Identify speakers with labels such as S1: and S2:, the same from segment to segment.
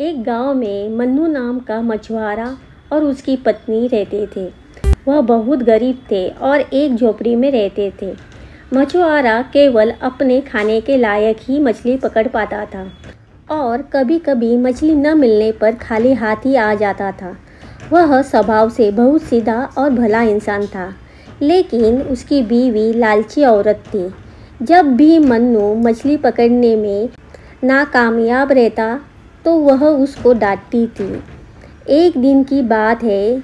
S1: एक गांव में मन्नू नाम का मछुआरा और उसकी पत्नी रहते थे। वह बहुत गरीब थे और एक झोपड़ी में रहते थे। मछुआरा केवल अपने खाने के लायक ही मछली पकड़ पाता था और कभी कभी मछली न मिलने पर खाली हाथ ही आ जाता था। वह स्वभाव से बहुत सीधा और भला इंसान था, लेकिन उसकी बीवी लालची औरत थी। जब भी मन्नू मछली पकड़ने में नाकामयाब रहता तो वह उसको डांटती थी। एक दिन की बात है,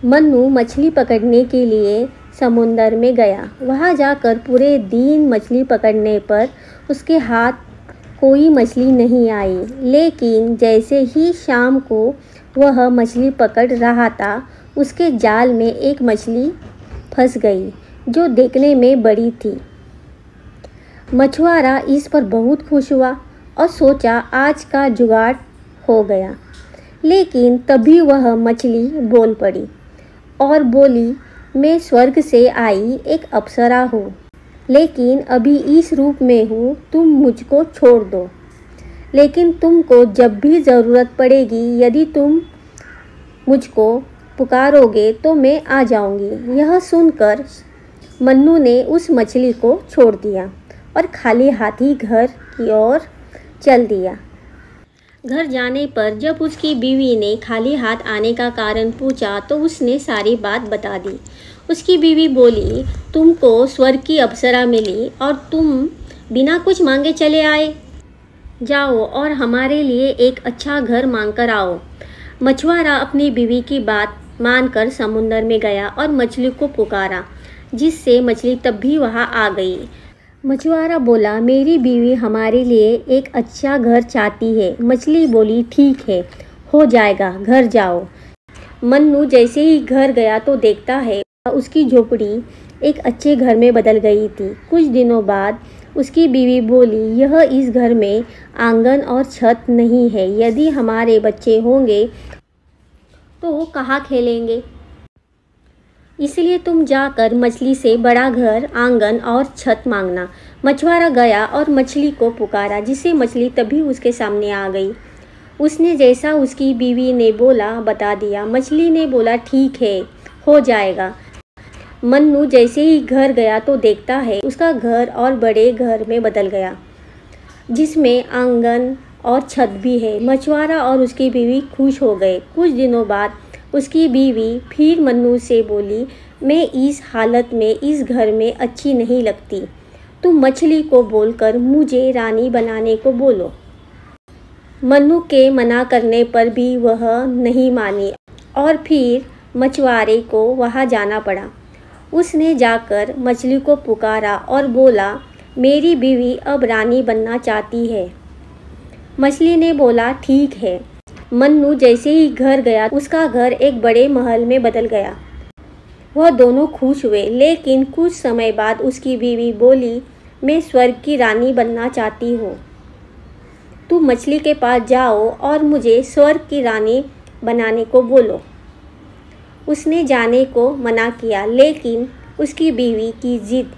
S1: मन्नू मछली पकड़ने के लिए समुंदर में गया। वहाँ जाकर पूरे दिन मछली पकड़ने पर उसके हाथ कोई मछली नहीं आई, लेकिन जैसे ही शाम को वह मछली पकड़ रहा था, उसके जाल में एक मछली फंस गई जो देखने में बड़ी थी। मछुआरा इस पर बहुत खुश हुआ और सोचा आज का जुगाड़ हो गया। लेकिन तभी वह मछली बोल पड़ी और बोली, मैं स्वर्ग से आई एक अप्सरा हूँ, लेकिन अभी इस रूप में हूँ, तुम मुझको छोड़ दो। लेकिन तुमको जब भी ज़रूरत पड़ेगी, यदि तुम मुझको पुकारोगे तो मैं आ जाऊँगी। यह सुनकर मन्नू ने उस मछली को छोड़ दिया और खाली हाथी घर की ओर चल दिया। घर जाने पर जब उसकी बीवी ने खाली हाथ आने का कारण पूछा तो उसने सारी बात बता दी। उसकी बीवी बोली, तुमको स्वर्ग की अप्सरा मिली और तुम बिना कुछ मांगे चले आए। जाओ और हमारे लिए एक अच्छा घर मांग कर आओ। मछुआरा अपनी बीवी की बात मानकर समुंदर में गया और मछली को पुकारा, जिससे मछली तब भी वहाँ आ गई। मछुआरा बोला, मेरी बीवी हमारे लिए एक अच्छा घर चाहती है। मछली बोली, ठीक है, हो जाएगा, घर जाओ। मन्नू जैसे ही घर गया तो देखता है उसकी झोपड़ी एक अच्छे घर में बदल गई थी। कुछ दिनों बाद उसकी बीवी बोली, यह इस घर में आंगन और छत नहीं है। यदि हमारे बच्चे होंगे तो वो कहाँ खेलेंगे? इसलिए तुम जाकर मछली से बड़ा घर, आंगन और छत मांगना। मछुआरा गया और मछली को पुकारा, जिससे मछली तभी उसके सामने आ गई। उसने जैसा उसकी बीवी ने बोला बता दिया। मछली ने बोला, ठीक है, हो जाएगा। मन्नू जैसे ही घर गया तो देखता है उसका घर और बड़े घर में बदल गया, जिसमें आंगन और छत भी है। मछुआरा और उसकी बीवी खुश हो गए। कुछ दिनों बाद उसकी बीवी फिर मन्नू से बोली, मैं इस हालत में इस घर में अच्छी नहीं लगती। तुम मछली को बोलकर मुझे रानी बनाने को बोलो। मन्नू के मना करने पर भी वह नहीं मानी और फिर मछुआरे को वहाँ जाना पड़ा। उसने जाकर मछली को पुकारा और बोला, मेरी बीवी अब रानी बनना चाहती है। मछली ने बोला, ठीक है। मन्नू जैसे ही घर गया उसका घर एक बड़े महल में बदल गया। वह दोनों खुश हुए, लेकिन कुछ समय बाद उसकी बीवी बोली, मैं स्वर्ग की रानी बनना चाहती हूँ। तुम मछली के पास जाओ और मुझे स्वर्ग की रानी बनाने को बोलो। उसने जाने को मना किया, लेकिन उसकी बीवी की जिद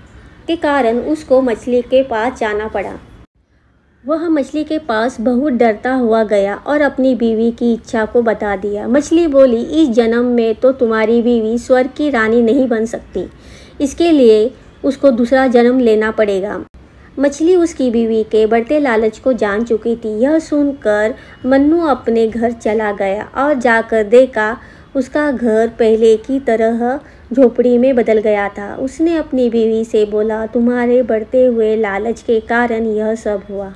S1: के कारण उसको मछली के पास जाना पड़ा। वह मछली के पास बहुत डरता हुआ गया और अपनी बीवी की इच्छा को बता दिया। मछली बोली, इस जन्म में तो तुम्हारी बीवी स्वर्ग की रानी नहीं बन सकती, इसके लिए उसको दूसरा जन्म लेना पड़ेगा। मछली उसकी बीवी के बढ़ते लालच को जान चुकी थी। यह सुनकर मन्नू अपने घर चला गया और जाकर देखा उसका घर पहले की तरह झोपड़ी में बदल गया था। उसने अपनी बीवी से बोला, तुम्हारे बढ़ते हुए लालच के कारण यह सब हुआ।